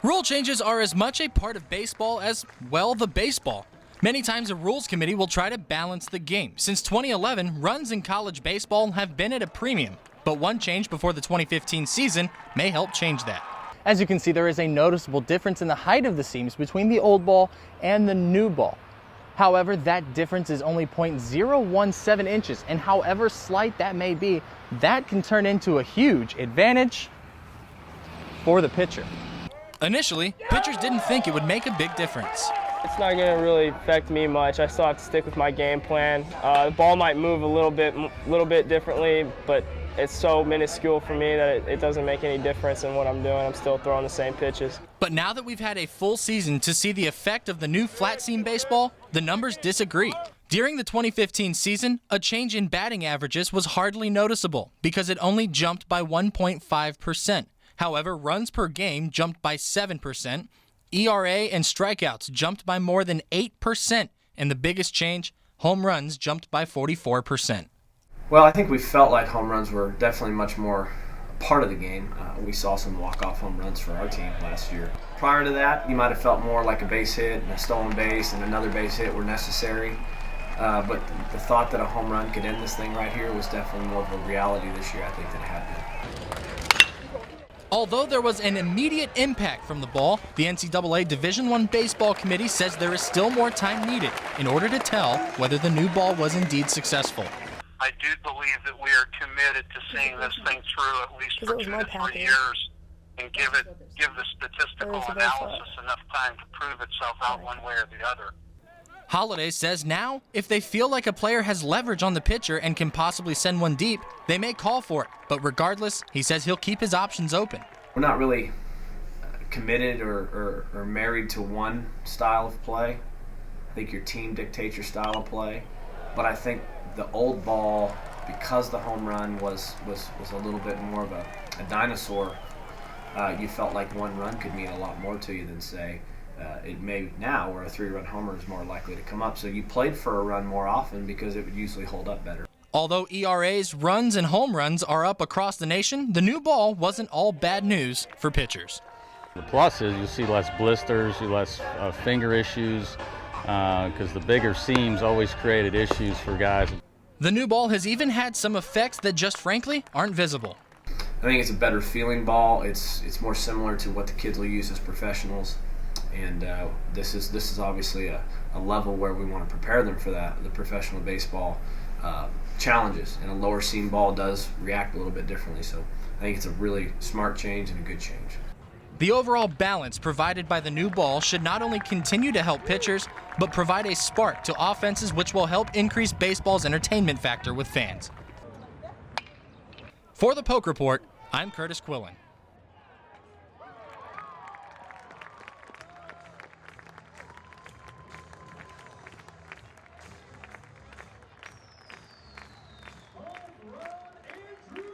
Rule changes are as much a part of baseball as, well, the baseball. Many times a rules committee will try to balance the game. Since 2011, runs in college baseball have been at a premium, but one change before the 2015 season may help change that. As you can see, there is a noticeable difference in the height of the seams between the old ball and the new ball. However, that difference is only 0.017 inches, and however slight that may be, that can turn into a huge advantage for the pitcher. Initially, pitchers didn't think it would make a big difference. It's not going to really affect me much. I still have to stick with my game plan. The ball might move a little bit differently, but it's so minuscule for me that it doesn't make any difference in what I'm doing. I'm still throwing the same pitches. But now that we've had a full season to see the effect of the new flat seam baseball, the numbers disagree. During the 2015 season, a change in batting averages was hardly noticeable because it only jumped by 1.5%. However, runs per game jumped by 7%, ERA and strikeouts jumped by more than 8%, and the biggest change, home runs jumped by 44%. Well, I think we felt like home runs were definitely much more a part of the game. We saw some walk-off home runs for our team last year. Prior to that, you might have felt more like a base hit and a stolen base and another base hit were necessary. But the thought that a home run could end this thing right here was definitely more of a reality this year, I think, than it had been. Although there was an immediate impact from the ball, the NCAA Division I Baseball Committee says there is still more time needed in order to tell whether the new ball was indeed successful. I do believe that we are committed to seeing this thing through at least for 2 to 3 years and give the statistical analysis enough time to prove itself out one way or the other. Holliday says now, if they feel like a player has leverage on the pitcher and can possibly send one deep, they may call for it. But regardless, he says he'll keep his options open. We're not really committed or married to one style of play. I think your team dictates your style of play. But I think the old ball, because the home run was a little bit more of a dinosaur, you felt like one run could mean a lot more to you than, say, it may now, where a 3-run homer is more likely to come up. So you played for a run more often because it would usually hold up better. Although ERAs, runs, and home runs are up across the nation, the new ball wasn't all bad news for pitchers. The plus is you see less blisters, you less finger issues, because the bigger seams always created issues for guys. The new ball has even had some effects that just frankly aren't visible. I think it's a better feeling ball. It's more similar to what the kids will use as professionals. And this is obviously a level where we want to prepare them for that. The professional baseball challenges, and a lower seam ball does react a little bit differently. So I think it's a really smart change and a good change. The overall balance provided by the new ball should not only continue to help pitchers, but provide a spark to offenses, which will help increase baseball's entertainment factor with fans. For the Poke Report, I'm Curtis Quillen.